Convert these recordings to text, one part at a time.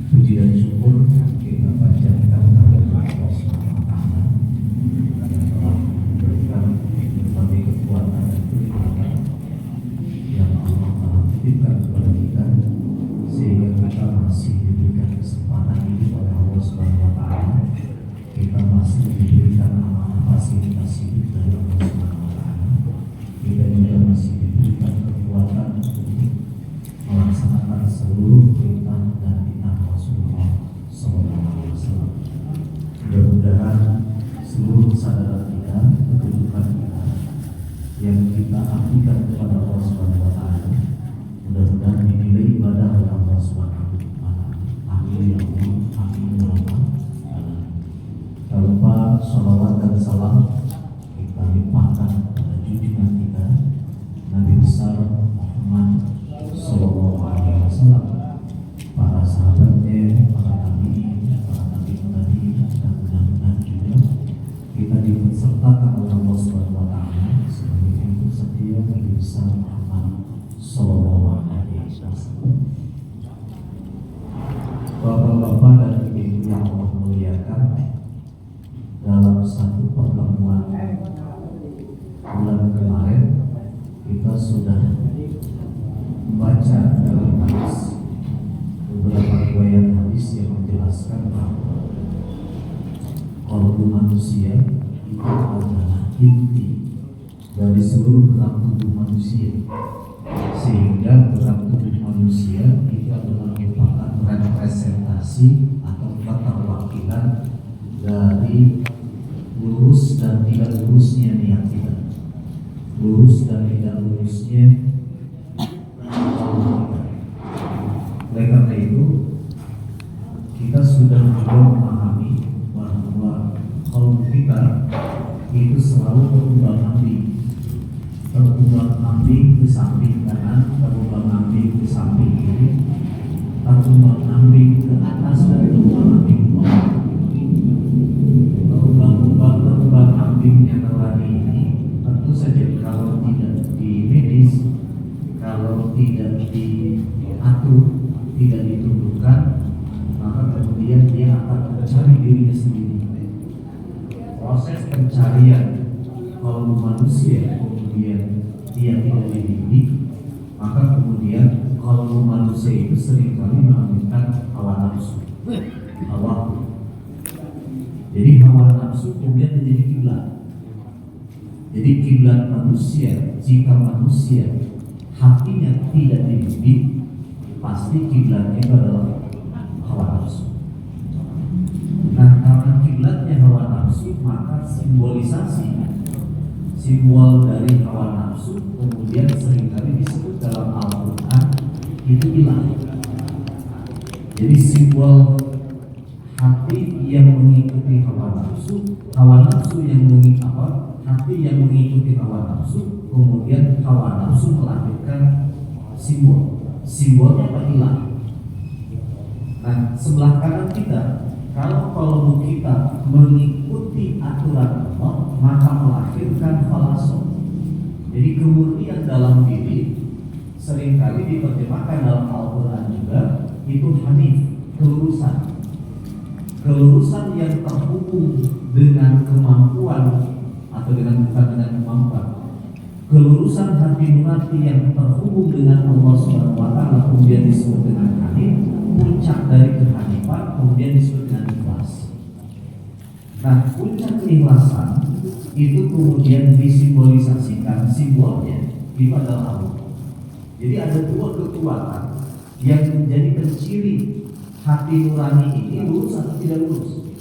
Puji dan syukur kita panjatkan kepada Allah Subhanahu wa Ta'ala yang telah memberikan berbagai kekuatan dan kenikmatan yang Allah telah titipkan kepada kita sehingga kita masih diberikan kesempatan hidup oleh Allah Subhanahu wa Ta'ala. Kita masih diberikan amanah fasilitas hidup dari Allah Subhanahu wa Ta'ala. Kita juga masih diberikan kekuatan untuk melaksanakan seluruh perintah dan Rasulullah SAW. Mudah-mudahan seluruh kesadaran kita, kedudukan kita yang kita abdikan kepada Allah Subhanahu wa Ta'ala, mudah-mudahan dinilai ibadah oleh Allah Subhanahu wa Ta'ala. Amin ya Allah, amin ya Allah. Tak lupa sholawat dan salam kita limpahkan pada junjungan kita Nabi besar Muhammad Sallallahu Alaihi Wasallam, para sahabatnya, para nabi, dan mudah-mudahan juga kita disertakan oleh Allah Subhanahu wa Ta'ala sebagai pengikut setia Nabi besar Muhammad Sallallahu Alaihi Wasallam. Bapak-bapak dan ibu-ibu yang Allah muliakan, dalam satu pertemuan bulan kemarin kita sudah membaca dalam hadis beberapa riwayat hadis yang menjelaskan bahwa kalbu manusia itu adalah inti dari seluruh gerak tubuh manusia, sehingga gerak tubuh manusia itu adalah merupakan representasi atau keterwakilan dari lurus dan tidak lurusnya niat kita, lurus dan tidak lurusnya. Oleh karena itu kita sudah juga memahami bahwa kalbu kita itu selalu terumbang-ambing ke samping kanan, terumbang-ambing ke samping kiri, terumbang-ambing ke atas dan terumbang-ambing ke bawah. Terumbang-ambingnya nurani ini tentu saja kalau tidak di medis, kalau tidak diatur, tidak ditundukkan, maka kemudian dia akan mencari dirinya sendiri. Proses pencarian kalau manusia kemudian dia tidak dididik, maka kemudian kalau manusia itu seringkali mengalami hawa nafsu, hawa. Jadi hawa nafsu kemudian menjadi kiblat. Jadi kiblat manusia, jika manusia hatinya tidak dididik, pasti kiblatnya itu adalah hawa nafsu. Nah, karena kiblatnya hawa nafsu, maka simbol dari hawa nafsu kemudian seringkali disebut dalam Al-Quran itu ilah. Jadi simbol hati yang mengikuti hawa nafsu yang mengikuti hati yang mengikuti hawa nafsu, kemudian hawa nafsu melahirkan simbol. Simbolnya apa? Ilah. Nah, sebelah kanan kita, kalau kalbu kita mengikuti aturan Allah, maka melahirkan falasoh. Jadi kemurnian dalam diri seringkali diterjemahkan dalam Al-Quran juga itu hanif, kelurusan. Kelurusan yang terhubung dengan kemampuan atau bukan dengan kemampuan. Kelurusan hati nurani yang terhubung dengan Allah Subhanahu wa Ta'ala kemudian disebut dengan hanif. Puncak dari kehanifan kemudian disebut dengan ikhlas. Nah, puncak keikhlasan itu kemudian disimbolisasikan, simbolnya itu adalah Allah. Jadi ada dua kekuatan yang menjadi penciri hati nurani ini lurus atau tidak lurus.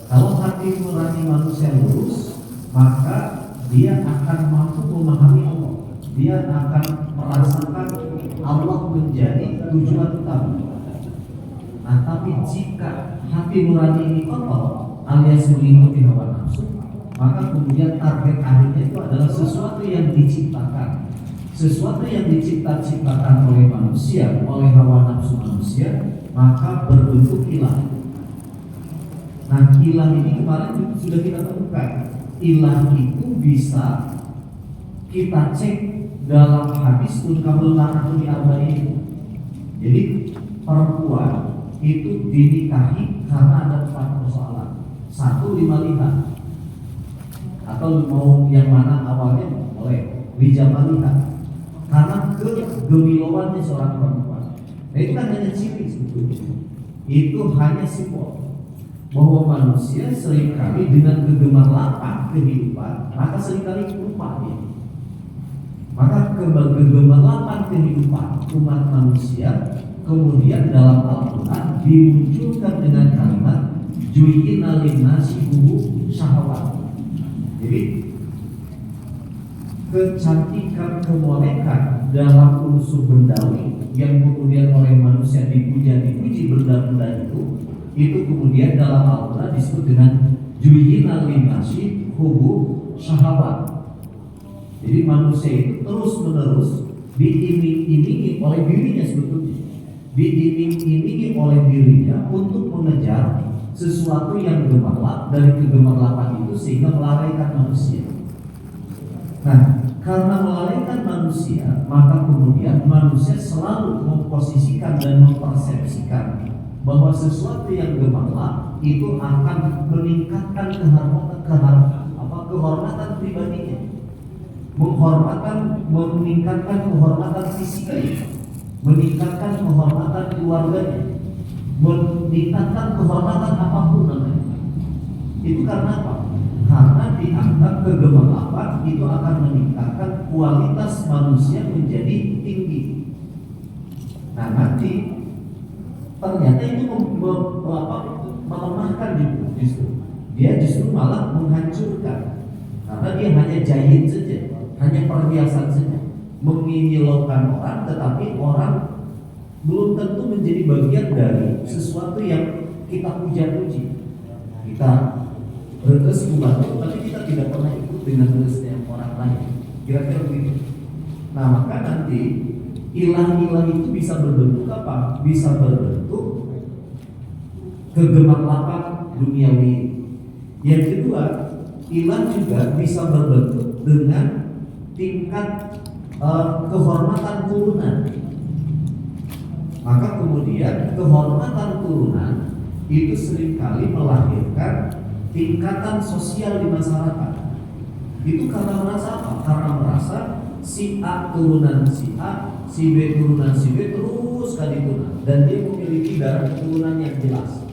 Kalau hati nurani manusia lurus, maka dia akan mampu memahami Allah. Dia akan merasakan Allah menjadi tujuan utama. Nah, tapi jika hati nurani ini kotor alias mengikuti hawa nafsu, maka kemudian target akhirnya itu adalah sesuatu yang diciptakan, sesuatu yang diciptakan oleh manusia, oleh hawa nafsu manusia, maka berbentuk ilah. Nah, ilah ini kemarin sudah kita temukan. Ilah itu bisa kita cek dalam hadis Unkamul Mar'atu di Arba'in. Jadi perempuan itu dinikahi karena ada 4 persoalan. 1, 5 lihat, atau mau yang mana awalnya boleh rijama lihat, karena kegemilowannya seorang perempuan. Nah, itu kan hanya ciri sebetulnya. Itu hanya simbol bahwa manusia seringkali dengan kegemerlapan kehidupan, maka seringkali lupa ya. Maka kegemerlapan kehidupan umat manusia kemudian dalam Al-Quran dimunculkan dengan kalimat ju'ina linnasi hubbu syahwat. Jadi kecantikan kemolekan dalam unsur bendawi yang kemudian oleh manusia dipuji benda-benda itu kemudian dalam Al-Quran disebut dengan ju'ina linnasi hubbu syahwat. Jadi manusia itu terus-menerus diiming-imingi oleh dirinya sebetulnya, diiming-imingi oleh dirinya untuk mengejar sesuatu yang gemerlap dari kegemerlapan itu sehingga melalaikan manusia. Nah, karena melalaikan manusia, maka kemudian manusia selalu memposisikan dan mempersepsikan bahwa sesuatu yang gemerlap itu akan meningkatkan kehormatan pribadinya, meningkatkan kehormatan fisiknya, meningkatkan kehormatan keluarganya, meningkatkan kehormatan apapun namanya. Itu karena apa? Karena dianggap kegemerlapan itu akan meningkatkan kualitas manusia menjadi tinggi. Nah, nanti ternyata itu melemahkan justru. Dia justru malah menghancurkan, karena dia hanya jahit saja, hanya perhiasan saja, menginyilaukan orang, tetapi orang belum tentu menjadi bagian dari sesuatu yang kita puja-puji. Kita beres membantu, tapi kita tidak pernah ikut dengan beresnya orang lain. Kira-kira begitu. Nah, maka nanti ilah-ilah itu bisa berbentuk apa? Bisa berbentuk kegemerlapan duniawi. Yang kedua, ilah juga bisa berbentuk dengan tingkat kehormatan turunan. Maka kemudian kehormatan turunan itu seringkali melahirkan tingkatan sosial di masyarakat. Itu karena merasa apa? Karena merasa si A turunan si A, si B turunan si B, terus kali turunan, dan dia memiliki darah keturunan yang jelas.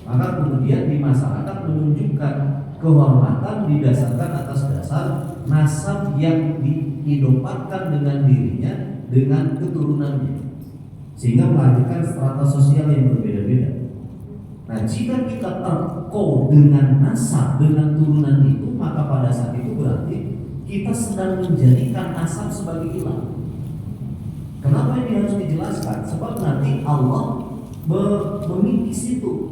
Maka kemudian di masyarakat menunjukkan kehormatan didasarkan atas dasar nasab yang diidopatkan dengan dirinya, dengan keturunannya, sehingga melahirkan strata sosial yang berbeda-beda. Nah, jika kita terkau dengan nasab, dengan turunan itu, maka pada saat itu berarti kita sedang menjadikan nasab sebagai ilah. Kenapa ini harus dijelaskan? Sebab nanti Allah mengikis itu.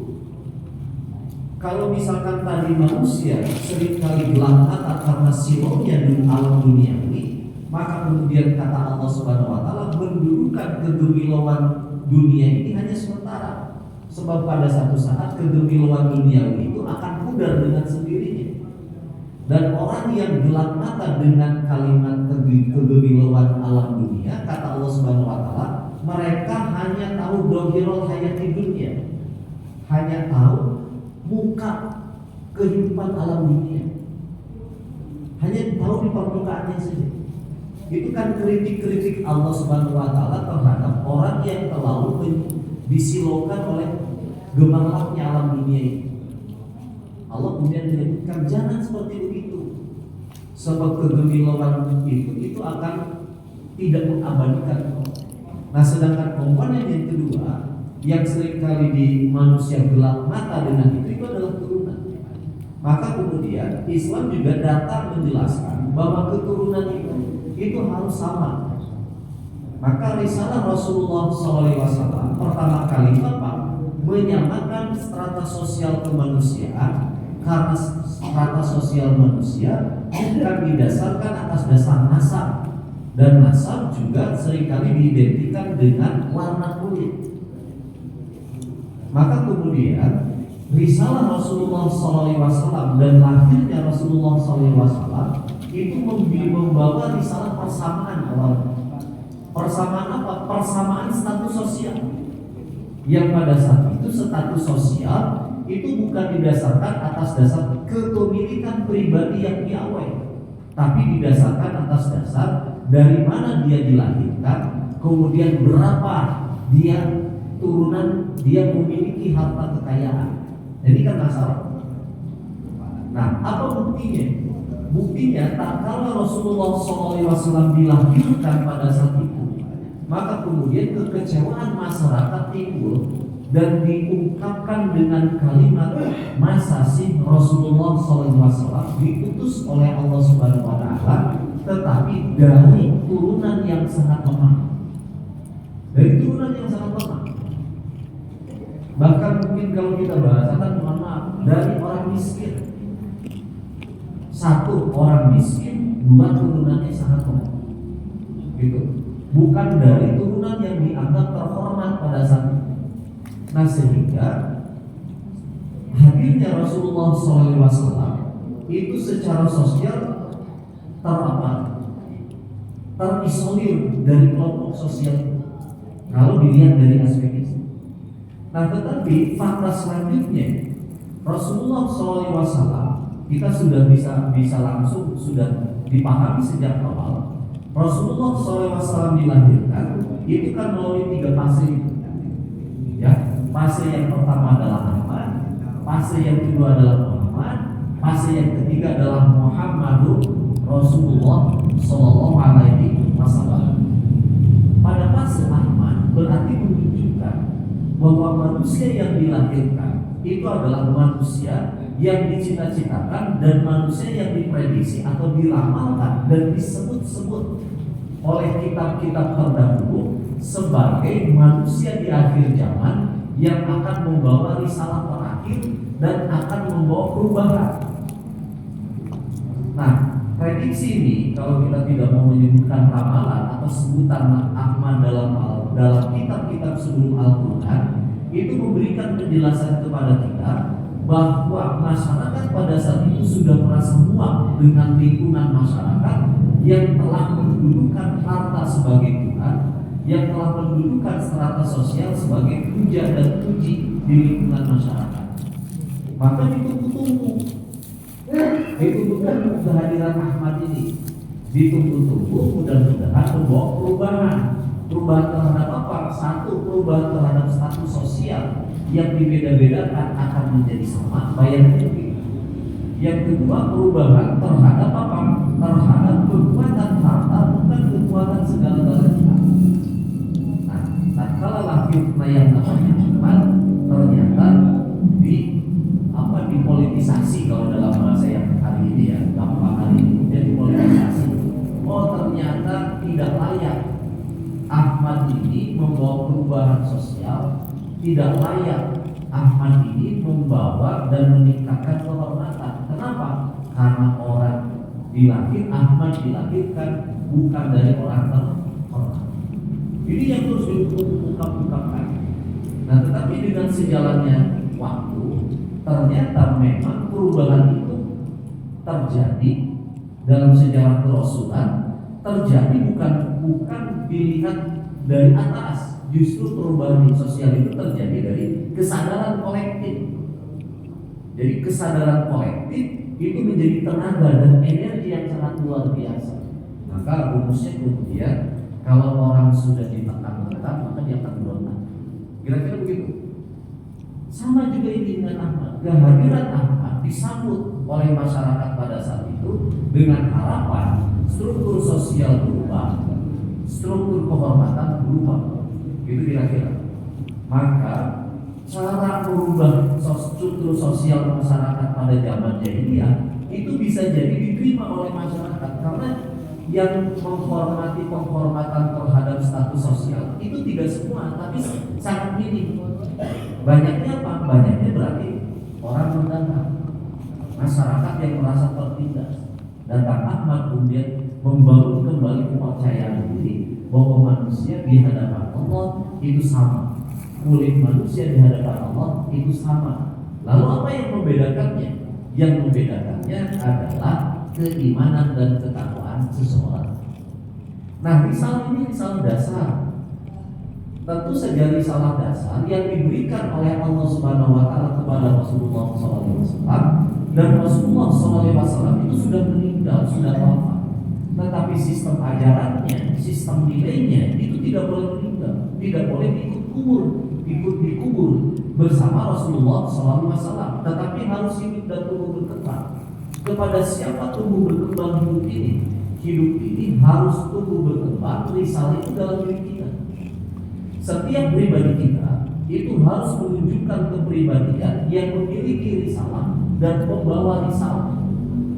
Kalau misalkan tadi manusia seringkali gelap mata karena silonya di alam dunia ini, maka kemudian kata Allah Subhanahu wa Ta'ala mendudukan kegemiluan dunia ini hanya sementara. Sebab pada satu saat kegemiluan dunia itu akan pudar dengan sendirinya. Dan orang yang gelap mata dengan kalimat kegemiluan alam dunia, kata Allah Subhanahu wa Ta'ala, mereka hanya tahu dohirul hayati dunia, hanya tahu muka kehidupan alam dunia, hanya tahu di permukaannya saja. Itu kan kritik-kritik Allah Subhanahu wa Ta'ala terhadap orang yang terlalu disilaukan oleh gemerlapnya alam dunia ini. Allah kemudian menyebutkan jangan seperti begitu, sebab kegemiluan itu akan tidak mengabadikan. Nah, sedangkan komponen yang kedua yang seringkali di manusia gelap mata dengan itu adalah keturunan. Maka kemudian Islam juga datang menjelaskan bahwa keturunan itu harus sama. Maka risalah Rasulullah SAW pertama kali apa? menyamakan strata sosial kemanusiaan, karena strata sosial manusia bukan didasarkan atas dasar nasab, dan nasab juga seringkali diidentikan dengan warna kulit. Maka kemudian risalah Rasulullah SAW dan lahirnya Rasulullah SAW itu membawa risalah persamaan awal. Persamaan apa? Persamaan status sosial. Yang pada saat itu status sosial itu bukan didasarkan atas dasar kepemilikan pribadi yang piawai, tapi didasarkan atas dasar dari mana dia dilahirkan, kemudian berapa dia turunan dia memiliki harta kekayaan. Jadi kan masalah. Nah, apa buktinya? Buktinya tak kala Rasulullah SAW dilahirkan pada saat itu, maka kemudian kekecewaan masyarakat timbul dan diungkapkan dengan kalimat, masa sih Rasulullah SAW diutus oleh Allah Subhanahu Wa Taala, tetapi dari turunan yang sangat lemah, dari turunan yang sangat lemah. Bahkan mungkin kalau kita bahasakan, mohon maaf, dari orang miskin. Satu orang miskin, dua turunannya sangat lemah, gitu. Bukan dari turunan yang dianggap terhormat pada saat itu. Nah, sehingga hadirnya Rasulullah SAW itu secara sosial terisolir dari kelompok sosial kalau dilihat dari aspek itu. Nah, tetapi fakta selanjutnya Rasulullah SAW kita sudah bisa langsung sudah dipahami sejak awal. Rasulullah SAW dilahirkan itu kan melalui 3 fase itu, ya. Fase yang pertama adalah Ahmad, fase yang kedua adalah Muhammad, fase yang ketiga adalah Muhammadur Rasulullah Sallallahu Alaihi Wasallam. Pada fase Ahmad berarti menunjukkan bahwa manusia yang dilahirkan itu adalah manusia yang dicita-citakan dan manusia yang diprediksi atau diramalkan dan disebut-sebut oleh kitab-kitab terdahulu sebagai manusia di akhir zaman yang akan membawa risalah terakhir dan akan membawa perubahan. Nah, prediksi ini kalau kita tidak mau menyebutkan ramalan atau sebutan Ahmad dalam kitab-kitab sebelum Al-Quran, itu memberikan penjelasan kepada kita bahwa masyarakat pada saat itu sudah merasa muak dengan lingkungan masyarakat yang telah mendudukan harta sebagai Tuhan, yang telah mendudukan strata sosial sebagai puja dan puji di lingkungan masyarakat. Maka ditunggu-tunggu kehadiran Ahmad ini, ditunggu-tunggu, mudah-mudahan membawa perubahan. Perubahan terhadap apa? Satu, perubahan terhadap status sosial yang dibeda-bedakan akan menjadi sama, bayar tinggi. Yang kedua, perubahan terhadap apa? Terhadap kekuatan harta, bukan kekuatan segala-galanya. Nah, tatkala lahir yang namanya Ahmad, ternyata dipolitisasi kalau dalam bahasa yang hari ini, ya, gampang hari ini, jadi politisasi. Oh, ternyata tidak layak Ahmad ini membawa perubahan sosial, tidak layak Ahmad ini membawa dan meningkatkan kehormatan. Kenapa? Karena orang Ahmad dilahirkan bukan dari orang terhormat. Ini yang terus diungkapkan. Nah, tetapi dengan sejalannya waktu, ternyata memang perubahan itu terjadi dalam sejarah kerasulan. Terjadi bukan dilihat dari atas, justru perubahan sosial itu terjadi dari kesadaran kolektif. Jadi kesadaran kolektif itu menjadi tenaga dan energi yang sangat luar biasa. Maka rumusnya kemudian kalau orang sudah ditekan-tekan, maka dia akan berontak. Kira-kira begitu. Sama juga ini dengan Ahmad. Kehadiran Ahmad disambut oleh masyarakat pada saat itu dengan harapan struktur sosial berubah, struktur kehormatan berubah. Itu kira-kira. Maka cara merubah struktur sosial masyarakat pada zaman jahiliyah itu bisa jadi diterima oleh masyarakat karena yang menghormati penghormatan terhadap status sosial itu tidak semua, tapi sangat minim. Banyaknya apa? Banyaknya berarti orang mendatang, masyarakat yang merasa tertindas. Datang Ahmad kemudian membangun kembali kepercayaan diri bahwa manusia di hadapan Allah itu sama, kulit manusia di hadapan Allah itu sama. Lalu apa yang membedakannya? Yang membedakannya adalah keimanan dan ketakwaan seseorang. Nah, risalah ini risalah dasar. Tentu saja risalah dasar yang diberikan oleh Allah Subhanahu wa taala kepada Rasulullah SAW, dan Rasulullah SAW itu sudah meninggal, sudah wafat. Tetapi sistem ajarannya, sistem nilainya itu tidak boleh meninggal, tidak boleh ikut dikubur bersama Rasulullah SAW, tetapi harus hidup dan tumbuh berkembang. Kepada siapa tumbuh berkembang hidup ini? Hidup ini harus tumbuh berkembang, risalah itu dalam diri kita. Setiap pribadi kita itu harus menunjukkan kepribadian yang memiliki risalah dan membawa risalah.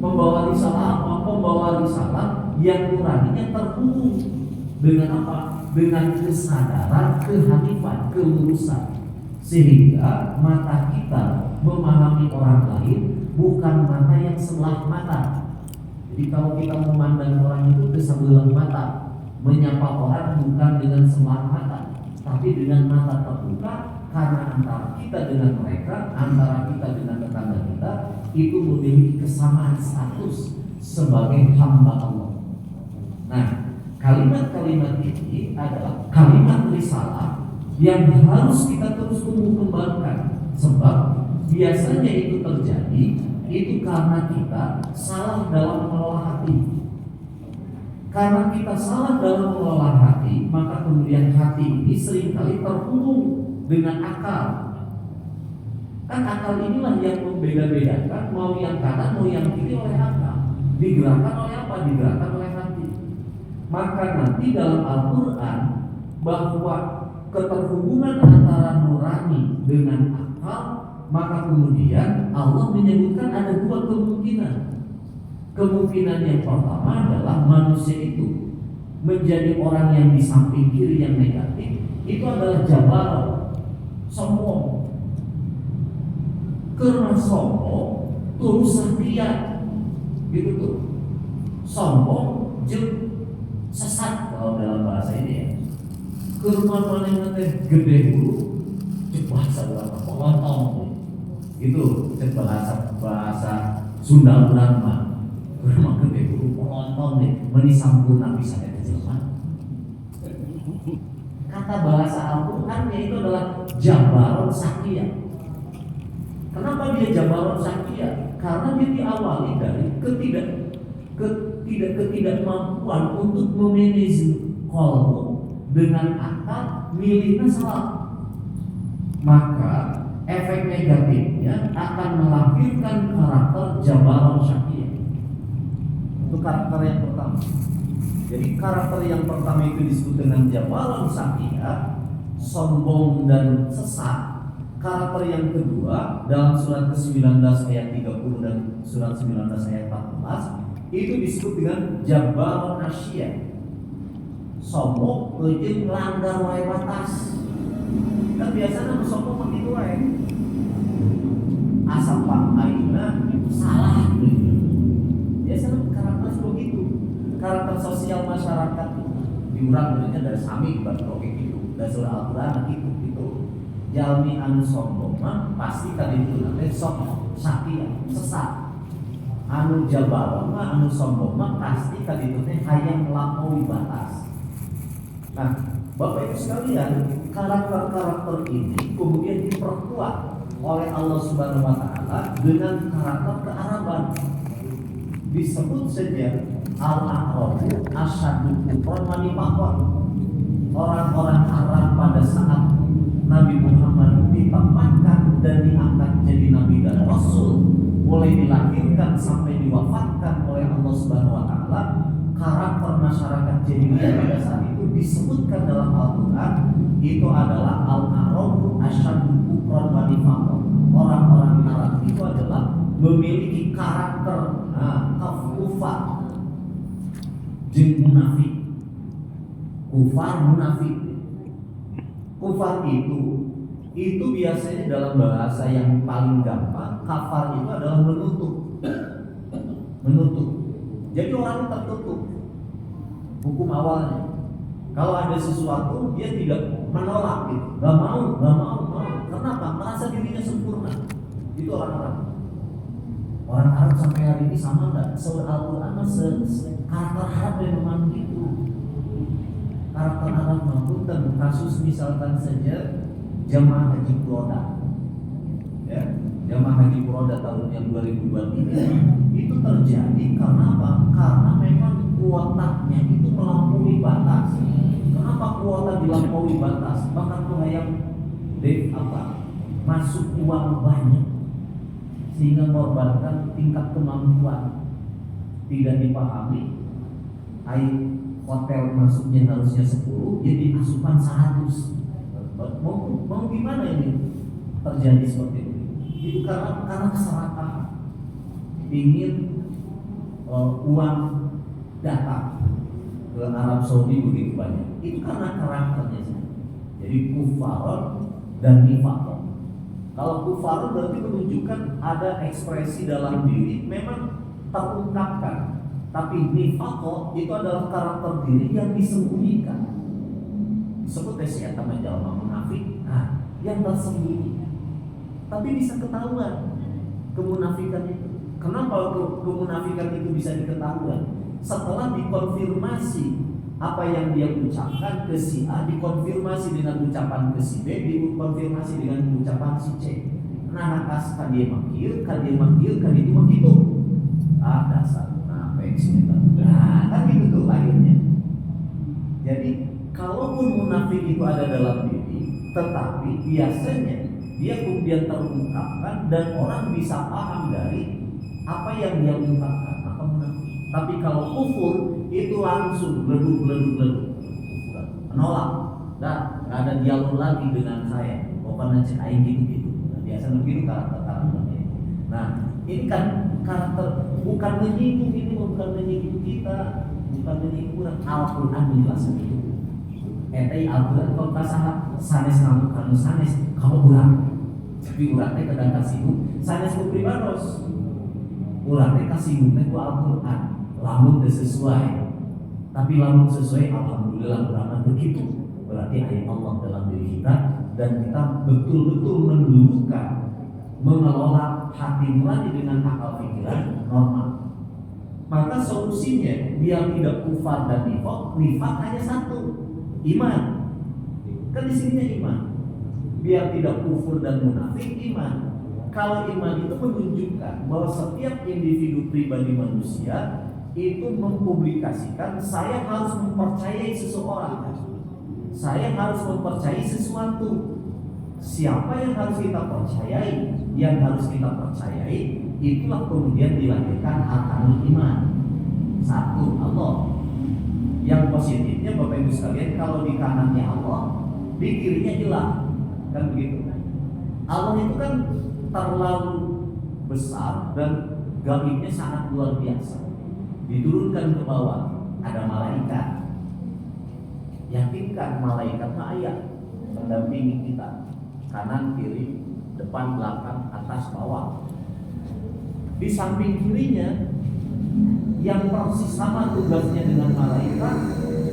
Membawa risalah apa? Membawa risalah yang nuraninya terhubung dengan apa? Dengan kesadaran, kehanifan, kelurusan. Sehingga mata kita memahami orang lain bukan mata yang sebelah mata. Jadi kalau kita memandang orang itu ke sebelah mata, menyapa orang bukan dengan sebelah mata, tapi dengan mata terbuka, karena antara kita dengan mereka, antara kita dengan tetangga kita itu memiliki kesamaan status sebagai hamba Allah. Nah, kalimat-kalimat ini adalah kalimat risalah yang harus kita terus tumbuh kembangkan, sebab biasanya itu terjadi itu karena kita salah dalam mengelola hati. Karena kita salah dalam mengelola hati, maka kemudian hati ini seringkali terhubung dengan akal. Kan akal inilah yang membeda-bedakan mau yang kanan mau yang kiri oleh akal. Digerakkan oleh apa? Digerakkan oleh hati. Maka nanti dalam Al-Quran bahwa keterhubungan antara nurani dengan akal, maka kemudian Allah menyebutkan ada dua kemungkinan. Kemungkinan yang pertama adalah manusia itu menjadi orang yang di samping kiri yang negatif, itu adalah jabar, sombong. Karena sombong terus satria, gitu tuh. Sombong sesat kalau dalam bahasa ini ya. Karena mana gede dulu, cepat saudara pengontong. Itu bahasa Sunda Brahma. Rumah gede guru penonton nih menisampurna bisa terjemah. Kata bahasa Al-Quran itu adalah jabaron sakya. Kenapa dia jabaron sakya? Karena dia diawali dari ketidakmampuan untuk memanage kolbu dengan akal milihnya salah. Maka efek negatifnya akan melahirkan karakter jabaron sakya. Itu karakter yang pertama. Jadi karakter yang pertama itu disebut dengan jabaron sakya, sombong dan sesat. Karakter yang kedua dalam surat ke-19 ayat 30 dan surat 19 ayat 14 itu disebut dengan jabaron asya. Sombong jeung langgar wae batas. Kan biasanya sombong begitu wae. Asal pak aina salah gitu. Biasanya karakter begitu. Karakter sosial masyarakat diurang dari sami baru gitu. Dan surah Al-Quran gitu. Jalmi anu sombong mah pasti tadi itu nanti sombong, sakit, sesat. Anu jabaron mah anu sombong mah pasti tadi itu hayang melampaui batas. Nah, Bapak Ibu sekalian, karakter-karakter ini kemudian diperkuat oleh Allah Subhanahu wa taala dengan karakter kearaban. Disebut saja al-a'rabu asyaddu kufran wa nifaqan. Orang-orang Arab pada saat Nabi Muhammad ditempatkan dan diangkat jadi nabi dan rasul, mulai dilahirkan sampai diwafatkan oleh Allah Subhanahu wa taala, karakter masyarakat jahiliyah pada saat itu disebutkan dalam Al-Qur'an itu adalah al-arabu asyaddu kufran wa nifaqan. Orang-orang Arab itu adalah memiliki karakter kafufah, jeung munafik. Kufar, munafik. Kufar itu biasanya dalam bahasa yang paling gampang, kafar itu adalah menutup. Jadi orang tertutup. Hukum awalnya, kalau ada sesuatu dia tidak menolak, gitu. Gak mau. Kenapa? Merasa dirinya sempurna. Itu orang-orang. Orang Arab sampai hari ini sama nggak? Al-Quran karakter Arab memang gitu. Karakter Arab mampu dan kasus misalkan saja jamaah haji Furoda, ya, jamaah haji Furoda tahun yang 2023 itu terjadi karena apa? Karena memang kuotanya itu melampaui batas. Kenapa kuota dilampaui batas? Bahkan yang masuk uang banyak sehingga mengorbankan tingkat kemampuan. Tidak dipahami, hotel masuknya harusnya 10, jadi asupan 100. Mau gimana ini terjadi seperti itu? Itu karena keserakahan, ingin uang datang ke Arab Saudi begitu banyak. Itu karena karakternya. Jadi kufar dan nifaq. Kalau kufar berarti menunjukkan ada ekspresi dalam diri memang terungkapkan, tapi nifaq itu adalah karakter diri yang disembunyikan. Disebut siapa menjalma munafik, yang tersembunyi, tapi bisa ketahuan kemunafikan itu. Kenapa kemunafikan itu bisa diketahuan? Setelah dikonfirmasi apa yang dia ucapkan ke si A, dikonfirmasi dengan ucapan ke si B, dikonfirmasi dengan ucapan si C. Nah, kan dia makir, kan itu begitu. Dasar munafik sih. Kan gitu tuh lahirnya. Jadi kalaupun munafik itu ada dalam diri, tetapi biasanya dia kemudian terungkapkan dan orang bisa paham dari apa yang dia ungkapkan, maka munafik. Tapi kalau kufur itu langsung leduk, menolak, nggak ada dialog lagi dengan saya. Pokoknya cek aing gitu. Nah, biasa begitu karakternya. Nah, ini kan karakter bukan menyinggung kita, bukan menyinggung Al-Quran menjelaskan itu. Al-Quran kalau kasah sanes kamu sanes kamu ulang, tapi ulangnya kadang kasih sanes ku pribados, ulangnya kasih ku Al-Quran, lamun sesuai. Tapi lamun sesuai, alhamdulillah berapa begitu. Berarti ayat Allah dalam diri kita dan kita betul-betul mendudukkan, mengelola hati nurani dengan akal pikiran normal. Maka solusinya biar tidak kufar dan nifaq hanya satu, iman. Kan di sininya iman. Biar tidak kufur dan munafik, iman. Kalau iman itu menunjukkan bahwa setiap individu pribadi manusia itu mempublikasikan saya harus mempercayai seseorang, saya harus mempercayai sesuatu. Siapa yang harus kita percayai? Yang harus kita percayai itulah kemudian dilahirkan arkanul iman. Satu, Allah. Yang positifnya Bapak Ibu sekalian, kalau di kanannya Allah, di kirinya hilang, kan begitu? Allah itu kan terlalu besar dan gaibnya sangat luar biasa. Diturunkan ke bawah ada malaikat. Yakinkan malaikat ayat mendampingi kita, kanan kiri, depan belakang, atas bawah. Di samping kirinya yang persis sama tugasnya dengan malaikat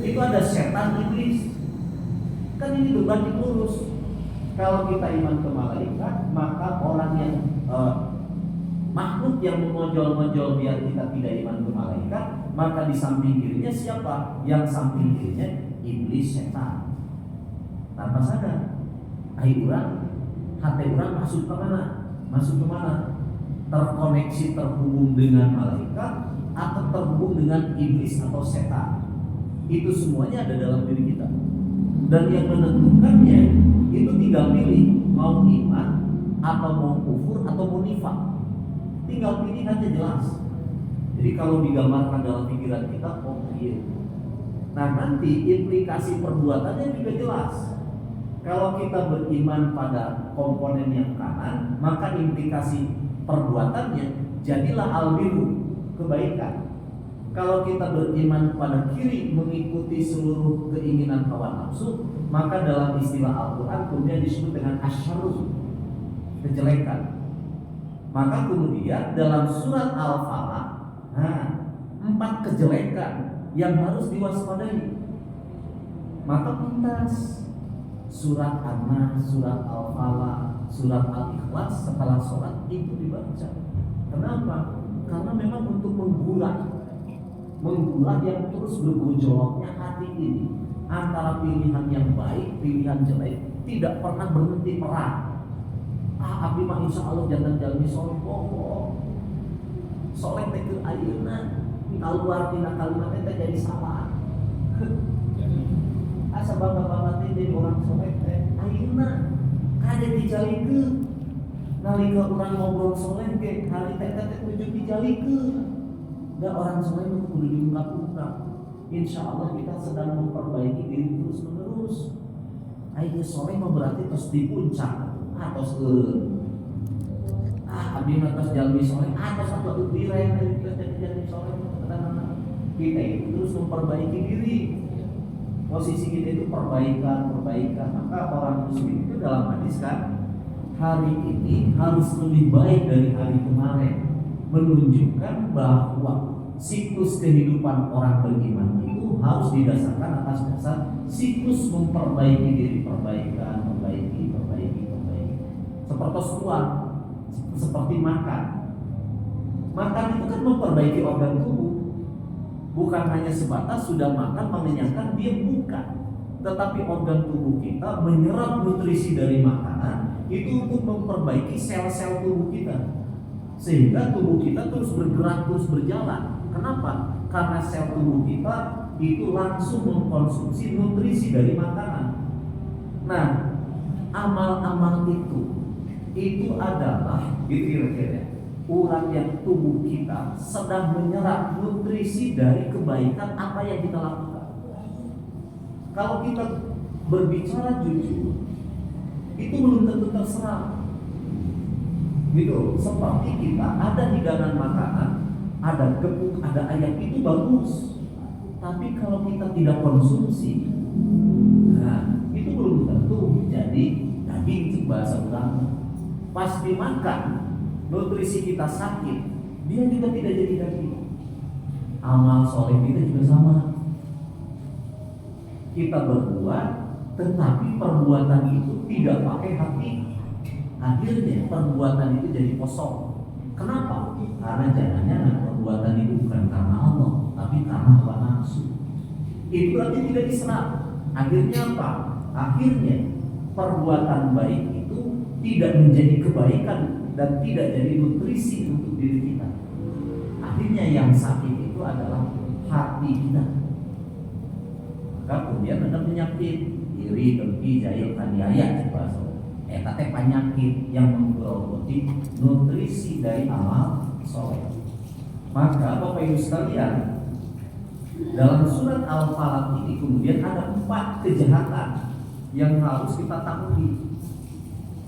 itu ada setan iblis. Kan ini berbanding lurus. Kalau kita iman ke malaikat, maka orang yang makhluk yang mengonjol-onjol biar kita tidak iman ke malaikat, maka di samping kirinya siapa? Yang samping kirinya iblis, setan. Tanpa sadar, hati orang masuk ke mana? Terkoneksi, terhubung dengan malaikat atau terhubung dengan iblis atau setan. Itu semuanya ada dalam diri kita. Dan yang menentukannya itu tinggal pilih, mau iman atau mau kufur atau mau nifaq. Tinggal pilih aja jelas. Jadi kalau digambarkan dalam pikiran kita, iya. Nah, nanti implikasi perbuatannya juga jelas. Kalau kita beriman pada komponen yang kanan, maka implikasi perbuatannya jadilah albiru, kebaikan. Kalau kita beriman pada kiri mengikuti seluruh keinginan hawa nafsu, maka dalam istilah Al-Quran kemudian disebut dengan asyarru, kejelekan. Maka kemudian dalam surat Al-Falaq, 4 kejelekan yang harus diwaspadai. Maka pintas surat An-Nas, surat Al-Falaq, surat Al-Ikhlas setelah sholat itu dibaca. Kenapa? Karena memang untuk menggulat yang terus bergejolaknya hati ini antara pilihan yang baik, pilihan jelek, tidak pernah berhenti perang. Abdi mah insya Allah jangan jalmi soleh soleh teh keur ayeuna keluar tina kalimat teh jadi salah. Asa bangga-bangga teh jadi orang soleh teh ayeuna kade dijalikeun nalika urang ngobrol soleh ge hari teh kudu dijalikeun. Dan orang soleh itu kudu diungkap-ungkap. Insya Allah kita sedang memperbaiki diri terus menerus. Ayo soleh mah berarti terus di puncak atau abdi terus jalmi soleh atau satu ubireng dari kita jadi soleh. Kita itu terus memperbaiki diri. Posisi kita itu perbaikan. Maka orang muslim itu dalam hadis kan, hari ini harus lebih baik dari hari kemarin, menunjukkan bahwa siklus kehidupan orang beriman itu harus didasarkan atas dasar siklus memperbaiki diri, perbaikan, perbaiki. Seperti tuan, seperti makan. Makan itu kan memperbaiki organ tubuh. Bukan hanya sebatas sudah makan mengenyangkan, dia bukan. Tetapi organ tubuh kita menyerap nutrisi dari makanan itu untuk memperbaiki sel-sel tubuh kita, sehingga tubuh kita terus bergerak, terus berjalan. Kenapa? Karena sel tubuh kita itu langsung mengkonsumsi nutrisi dari makanan. Nah, amal-amal itu adalah kira-kira orang yang tubuh kita sedang menyerap nutrisi dari kebaikan apa yang kita lakukan. Kalau kita berbicara jujur, itu belum tentu terserap. Gitu, seperti kita ada hidangan makanan, ada gepuk, ada ayam, itu bagus. Tapi kalau kita tidak konsumsi, nah itu belum tentu jadi daging, bahasa orang. Pas dimakan, nutrisi kita sakit, dia juga tidak jadi daging. Amal soleh kita juga sama. Kita berbuat, tetapi perbuatan itu tidak pakai hati. Akhirnya perbuatan itu jadi kosong. Kenapa? Karena jangan-jangan perbuatan itu bukan karena Allah, tapi karena hawa nafsu. Itu berarti tidak diserap. Akhirnya apa? Akhirnya perbuatan baik itu tidak menjadi kebaikan dan tidak jadi nutrisi untuk diri kita. Akhirnya yang sakit itu adalah hati kita. Maka kemudian ada penyakit iri, dengki, jahil, kaniaya, teh penyakit yang menggerogoti nutrisi dari amal soleh. Maka Bapak Ibu sekalian, dalam surat Al-Falaq ini kemudian ada 4 kejahatan yang harus kita takuti.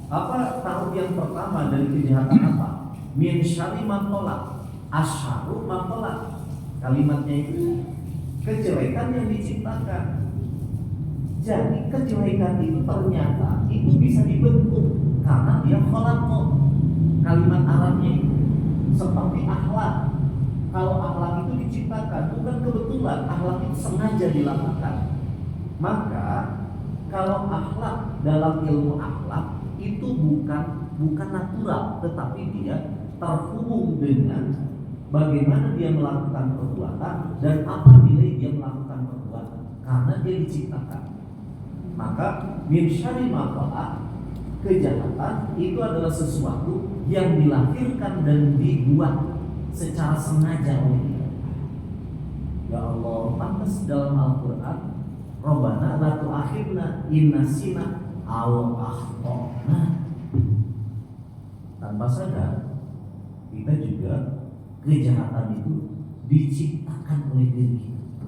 Apa tahu yang pertama dari kejahatan apa? Min syarri ma khalaq, asyarru ma khalaq. Kalimatnya itu kejelekan yang diciptakan. Jadi kejelekan itu ternyata itu bisa dibentuk karena dia khalaqah. Kalimat Arabnya itu seperti akhlak. Kalau akhlak itu diciptakan, bukan kebetulan, akhlak itu sengaja dilakukan. Maka kalau akhlak dalam ilmu akhlak itu bukan natural, tetapi dia terhubung dengan bagaimana dia melakukan perbuatan dan apa nilai dia melakukan perbuatan, karena dia diciptakan. Maka min syarri ma khalaq, kejahatan itu adalah sesuatu yang dilahirkan dan dibuat secara sengaja oleh kita. Ya Allah, pantas dalam Al-Quran, Rabbana la tu'akhidna in nasina aw akhtana. Tanpa sadar kita juga kejahatan itu diciptakan oleh diri kita,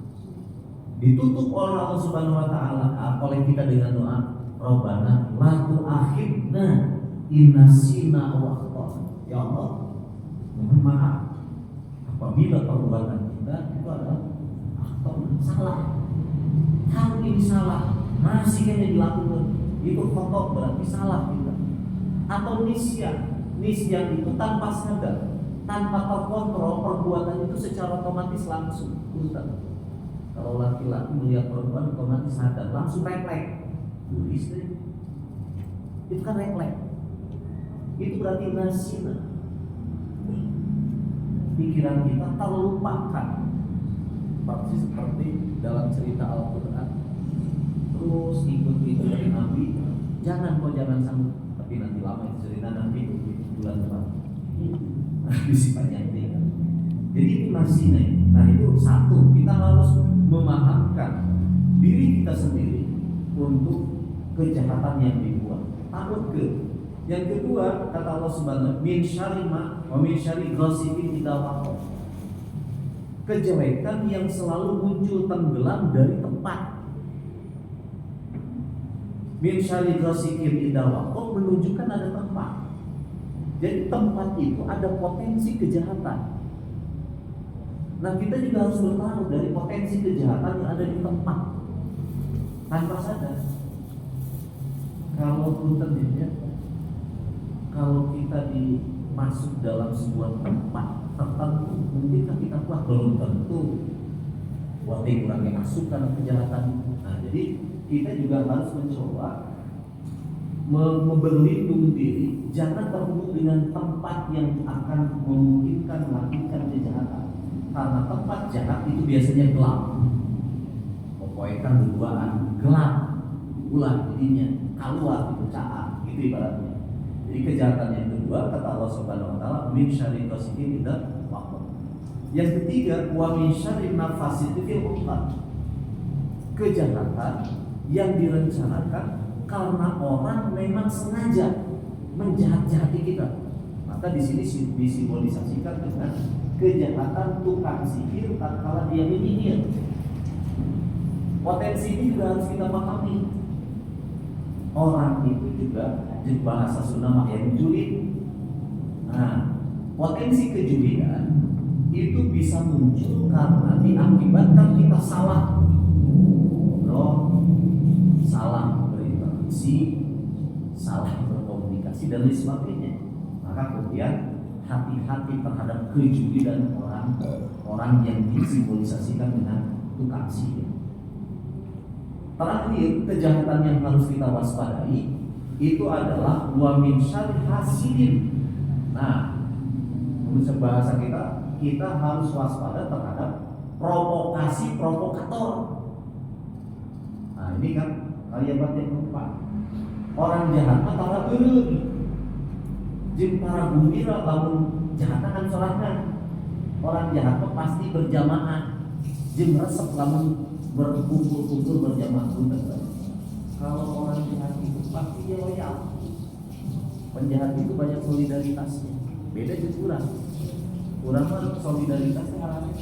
ditutup oleh Allah Subhanahu wa taala oleh kita dengan doa Rabbana la tu'akhidna in nasina aw akhtana. Ya Allah, mohon maaf apabila perbuatan kita itu masih kayaknya dilakukan, itu khotok, berarti salah kita. Atau nisyan itu tanpa sadar, tanpa terkontrol perbuatan itu secara otomatis langsung punten. Kalau laki-laki melihat perempuan otomatis sadar, langsung refleks. Istri itu kan refleks. Itu berarti nasina. Pikiran kita terlupakan. Persis seperti dalam cerita Al-Quran. Terus ikut dari Nabi. Jangan sanggup. Tapi nanti lama itu cerita nanti bulan depan. Bisa panjang tinggal. Jadi itu nasina. Nah itu satu, kita harus memahamkan diri kita sendiri untuk kejahatan yang dibuat. Takut ke. Yang kedua, kata Allah Subhanahu min syarri ma wa min syarri ghasiqin idza waqab. Kejelekan yang selalu muncul tenggelam dari tempat. Min syarri ghasiqin idza waqab menunjukkan ada tempat. Jadi tempat itu ada potensi kejahatan. Nah kita juga harus bertaruh dari potensi kejahatan yang ada di tempat tanpa sadar. Kalau punten kalau kita masuk dalam sebuah tempat tertentu, mungkin kita kuat, belum tentu. Waktu kurangnya masukan kejahatan. Nah jadi kita juga harus mencoba berlindung diri, jangan terhubung dengan tempat yang akan memungkinkan melakukan kejahatan. Karena tempat jahat itu biasanya gelap. Pokoknya kan berduaan gelap, ulah jadinya keluar itu caat, gitu ibaratnya. Jadi kejahatan yang kedua kata Allah Subhanahu wa taala min syarri ghasiqin idza waqab. Yang ketiga wa min syarri nafasiti fil 'uqad. Kejahatan yang direncanakan karena orang memang sengaja menjahat-jahati kita. Maka di sini disimbolisasikan dengan kejahatan tukang sihir tatkala dia menyihir. Potensi ini juga harus kita pahami. Orang itu juga di bahasa Sunda yang julid. Nah, potensi kejulidan itu bisa muncul karena diakibatkan kita salah, salah berinteraksi, salah berkomunikasi dan lain sebagainya. Maka kemudian hati-hati terhadap kejulidan orang yang disimbolisasikan dengan tukang sihir. Terakhir, kejahatan yang harus kita waspadai itu adalah wa min syarri hasidin. Nah, menurut bahasa kita harus waspada terhadap provokasi provokator. Nah, ini kan kalimat yang keempat. Orang jahat antara beureum. Jeung para gembira lamun jahat akan sorangan. Orang jahat pasti berjamaah. Jeung resep lamun berkumpul-kumpul berjamaah pun. Kalau orang jahat itu pasti dia loyal. Penjahat itu banyak solidaritasnya. Beda juga kurang solidaritasnya harus.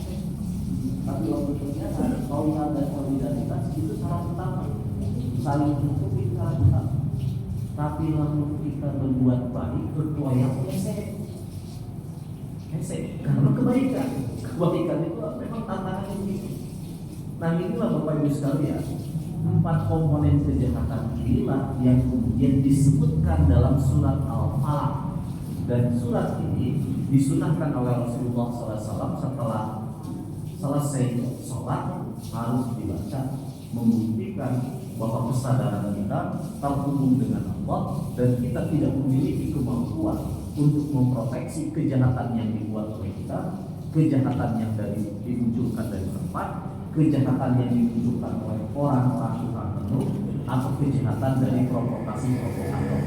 Tapi waktu ternyata kalau ada solidaritas itu salah utama. Saling mendukung itu salah utama. Tapi lalu kita berbuat baik berloyal hese. Karena kebaikan itu memang tantangan yang tinggi. Nah inilah Bapak Ibu sekalian, 4 komponen kejahatan inilah yang kemudian disebutkan dalam surat Al-Falaq. Dan surat ini disunahkan oleh Rasulullah SAW setelah selesai sholat harus dibaca, membuktikan bahwa kesadaran kita terhubung dengan Allah dan kita tidak memiliki kemampuan untuk memproteksi kejahatan yang dibuat oleh kita, kejahatan yang dimunculkan dari tempat, kejahatan yang ditunjukkan oleh orang-orang tukang penuh, atau kejahatan dari provokasi-provokator.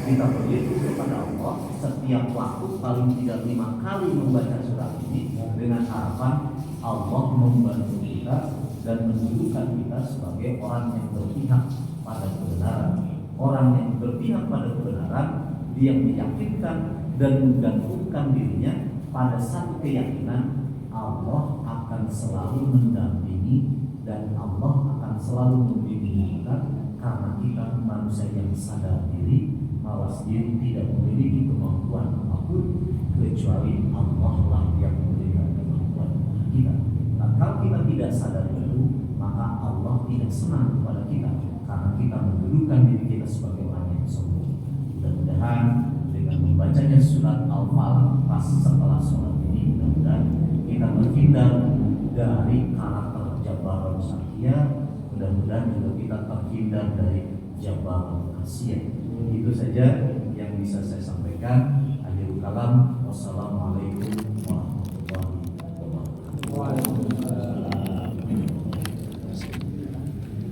Kita berlindung kepada Allah setiap waktu paling tidak 5 kali membaca surat ini dengan harapan Allah membantu kita dan menunjukkan kita sebagai orang yang berpihak pada kebenaran. Orang yang berpihak pada kebenaran, dia meyakinkan dan menggantungkan dirinya pada satu keyakinan, Allah akan selalu mendampingi dan Allah akan selalu membimbing kita karena kita manusia yang sadar diri, malas diri, tidak memiliki kemampuan apapun kecuali Allah lah yang memberikan kemampuan kita. Nah, kalau kita tidak sadar itu, maka Allah tidak senang kepada kita karena kita mendudukan diri kita sebagai orang yang sombong. Mudah-mudahan dengan membacanya surat Al-Falaq pas setelah sholat ini, mudah-mudahan kita terhindar dari karakter Jabbarun Syakiyah. Mudah-mudahan juga kita terhindar dari Jabbarun Qasiyah. Itu saja yang bisa saya sampaikan. Akhirul kalam,